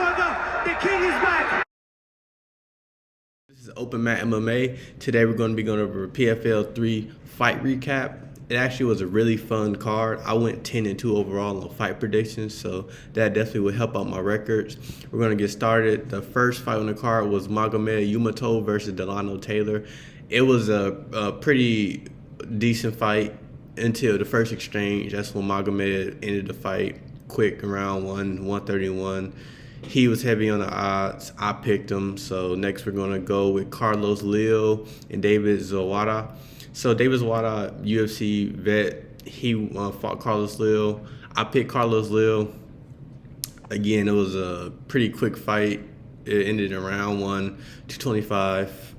over. The king is back. This is Open Mat MMA. Today we're going to be going over a PFL 3 fight recap. It actually was a really fun card. I went 10-2 overall on fight predictions, so that definitely will help out my records. We're going to get started. The first fight on the card was Magomed Yamato versus Dilano Taylor. It was a pretty decent fight until the first exchange. That's when Magomed ended the fight quick, around 131. He was heavy on the odds. I picked him. So next we're going to go with Carlos Leal and David Zawada. So David Zawada, UFC vet, he fought Carlos Leal. I picked Carlos Leal. Again, it was a pretty quick fight. It ended in round 1, 225.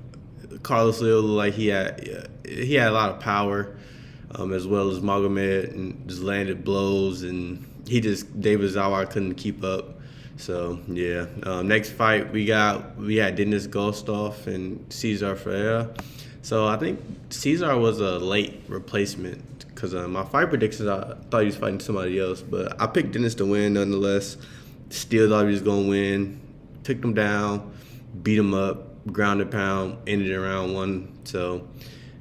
Carlos Leal looked like he had a lot of power, as well as Magomed, and just landed blows, and David Zawada couldn't keep up. So yeah, next fight we had Denis Goltsov and Cezar Ferreira. So I think Cezar was a late replacement because my fight predictions, I thought he was fighting somebody else, but I picked Denis to win nonetheless. Still thought he was gonna win. Took him down, beat him up, ground and pound, ended in round 1. So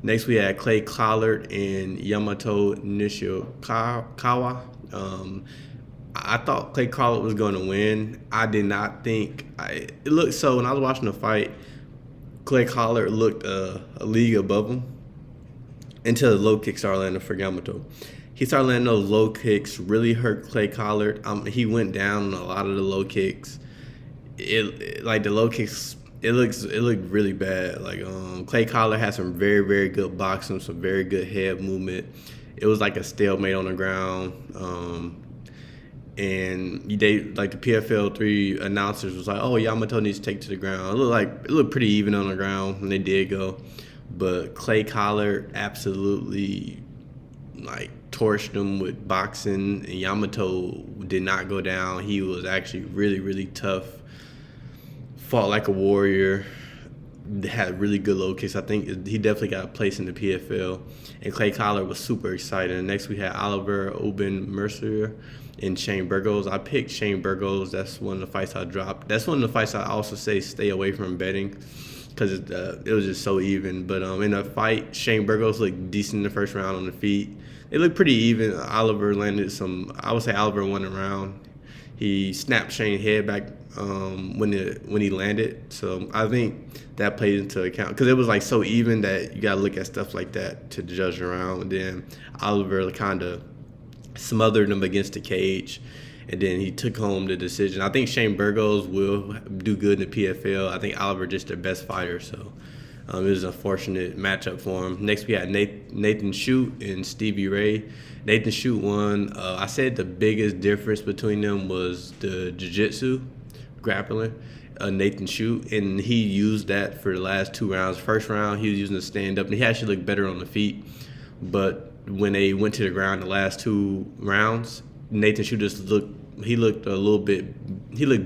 next we had Clay Collard and Yamato Nishikawa. I thought Clay Collard was going to win. I did not think it looked so. When I was watching the fight, Clay Collard looked a league above him until the low kicks started landing for Yamato. He started landing those low kicks, really hurt Clay Collard. He went down on a lot of the low kicks. Like the low kicks, it looked really bad. Like Clay Collard had some very, very good boxing, some very good head movement. It was like a stalemate on the ground. And like the PFL 3 announcers was like, oh, Yamato needs to take to the ground. It looked pretty even on the ground, and they did go. But Clay Collard absolutely torched him with boxing, and Yamato did not go down. He was actually really, really tough. Fought like a warrior. Had really good low kicks. I think he definitely got a place in the PFL. And Clay Collard was super excited. And next we had Olivier, Aubin-Mercier, and Shane Burgos. I picked Shane Burgos. That's one of the fights I dropped. That's one of the fights I also say stay away from betting because it was just so even. But in the fight, Shane Burgos looked decent in the first round on the feet. It looked pretty even. Olivier landed some. I would say Olivier won the round. He snapped Shane's head back when he landed. So I think that played into account because it was so even that you got to look at stuff like that to judge the round. And then Olivier kind of smothered him against the cage, and then he took home the decision. I think Shane Burgos will do good in the PFL. I think Olivier just their best fighter, so it was an unfortunate matchup for him. Next we had Nathan Schulte and Stevie Ray. Nathan Schulte won. I said the biggest difference between them was the jiu-jitsu, grappling. Nathan Schulte, and he used that for the last 2 rounds. First round, he was using the stand-up, and he actually looked better on the feet. But when they went to the ground the last 2 rounds, Nathan Schulte just looked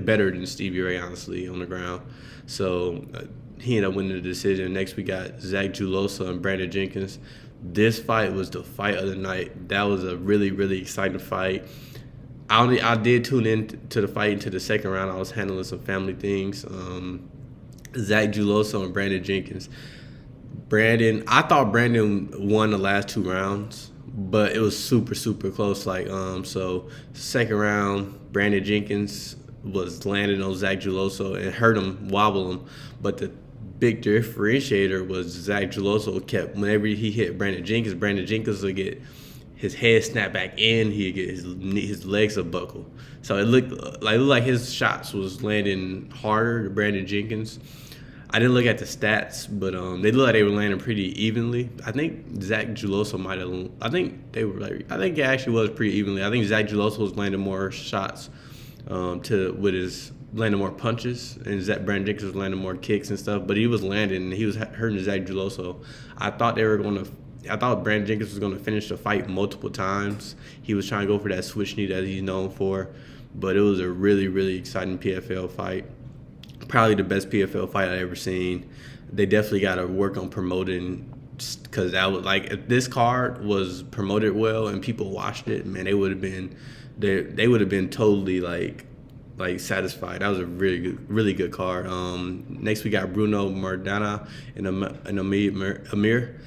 better than Stevie Ray, honestly, on the ground. So he ended up winning the decision. Next we got Zach Juusola and Brandon Jenkins. This fight was the fight of the night. That was a really, really exciting fight. I did tune in to the fight into the second round. I was handling some family things. Zach Juusola and Brandon Jenkins. I thought Brandon won the last 2 rounds, but it was super, super close. So second round, Brandon Jenkins was landing on Zach Juusola and hurt him, wobble him. But the big differentiator was Zach Juusola kept, whenever he hit Brandon Jenkins would get his head snapped back in, he'd get his legs would buckle. So it looked like his shots was landing harder to Brandon Jenkins. I didn't look at the stats, but they looked like they were landing pretty evenly. I think Zach Juusola might have. I think it actually was pretty evenly. I think Zach Juusola was landing more shots landing more punches, and Brandon Jenkins was landing more kicks and stuff. But he was landing, and he was hurting Zach Juusola. I thought Brandon Jenkins was going to finish the fight multiple times. He was trying to go for that switch knee that he's known for, but it was a really, really exciting PFL fight. Probably the best PFL fight I've ever seen. They definitely got to work on promoting, because that was if this card was promoted well and people watched it, man, they would have been totally like satisfied. That was a really good card. Next we got Bruno, Miranda, and Amir.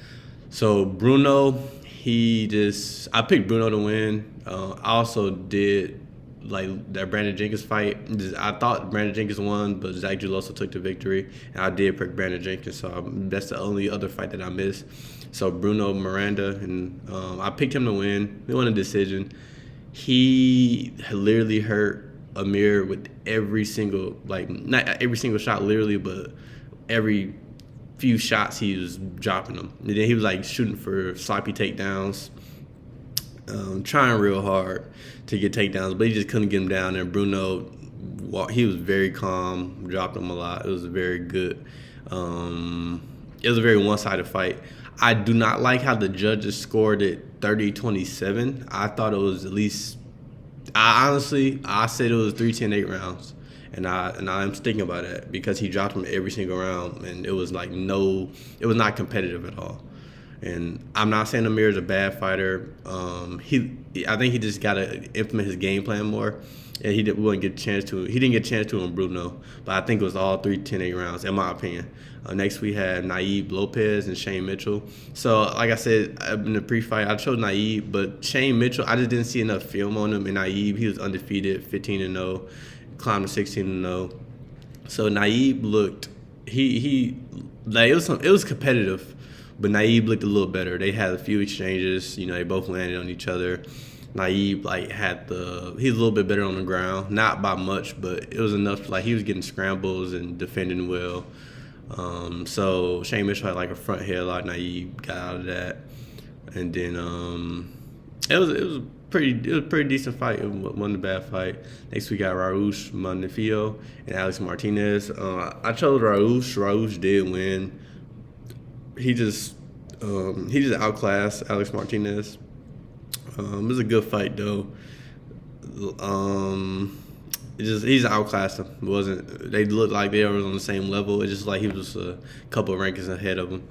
So Bruno, I picked Bruno to win. I also did like that Brandon Jenkins fight. I thought Brandon Jenkins won, but Zach Juusola took the victory, and I did pick Brandon Jenkins. So that's the only other fight that I missed. So Bruno, Miranda, and I picked him to win. He won a decision. He literally hurt Amir with every single, like, not every single shot literally, but every few shots he was dropping them. And then he was like shooting for sloppy takedowns, trying real hard to get takedowns, but he just couldn't get him down. And Bruno, he was very calm, dropped him a lot. It was a very good, it was a very one-sided fight. I do not like how the judges scored it 30-27. I thought it was at least, I said it was 3-10, 8 rounds. And I'm sticking by that because he dropped him every single round, and it was like it was not competitive at all. And I'm not saying Amir is a bad fighter. I think he just got to implement his game plan more. And he didn't get a chance to on Bruno, but I think it was all 3-10, 8 rounds, in my opinion. Next we had Nayib, Lopez, and Shane Mitchell. So like I said in the pre-fight, I chose Nayib, but Shane Mitchell, I just didn't see enough film on him. And Nayib, he was undefeated, 15-0, climbed to 16-0. So Nayib looked, it was competitive, but Nayib looked a little better. They had a few exchanges, they both landed on each other. Nayib he's a little bit better on the ground, not by much, but it was enough. Like, he was getting scrambles and defending well. So Shane Mitchell had like a front headlock. Nayib got out of that, and then it was a pretty decent fight. It wasn't a bad fight. Next we got Raush, Manfio, and Alex Martinez. I chose Raush. Raush did win. He just outclassed Alex Martinez. It was a good fight though. He's outclassed him. They looked like they were on the same level. It's just like he was a couple of rankings ahead of him.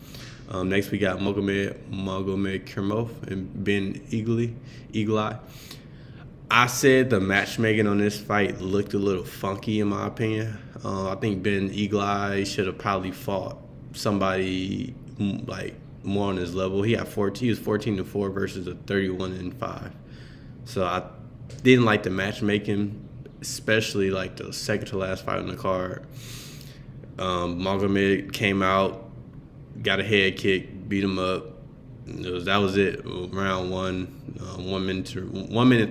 Next we got Magomedkerimov and Ben Egli. I said the matchmaking on this fight looked a little funky in my opinion. I think Ben Egli should have probably fought somebody like more on his level. He was 14-4 versus a 31-5. So I didn't like the matchmaking, especially like the second to last fight on the card. Magomed came out, got a head kick, beat him up. That was it. Round one, 1 minute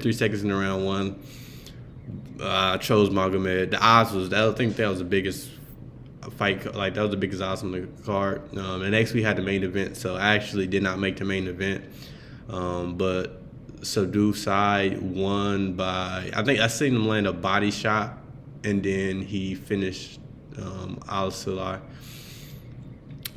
3 seconds in the round one. I chose Magomed. The odds I think that was the biggest fight. Like, that was the biggest odds on the card. And next we had the main event, so I actually did not make the main event. But Subdue side won by, I think I seen him land a body shot, and then he finished Al-Silawi.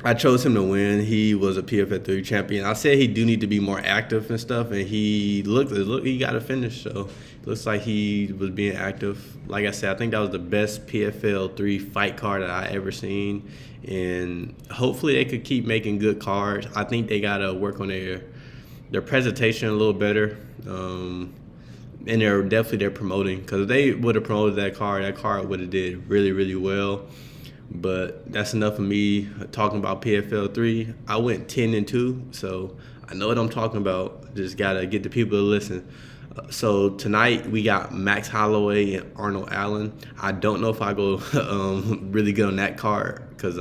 I chose him to win. He was a PFL 3 champion. I said he do need to be more active and stuff, and he got a finish. So it looks like he was being active. Like I said, I think that was the best PFL 3 fight card that I ever seen, and hopefully they could keep making good cards. I think they gotta work on their presentation a little better, and they're promoting, because if they would have promoted that card would have did really, really well. But that's enough of me talking about PFL 3. I went 10-2, so I know what I'm talking about. Just gotta get the people to listen. So tonight we got Max Holloway and Arnold Allen. I don't know if I go really good on that card, because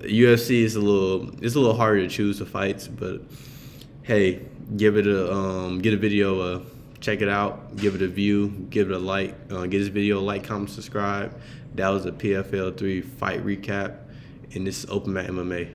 UFC is a little harder to choose the fights. But hey, give it a video. Check it out. Give it a view. Give it a like. Give this video a like, comment, subscribe. That was a PFL 3 fight recap, and this is Open Mat MMA.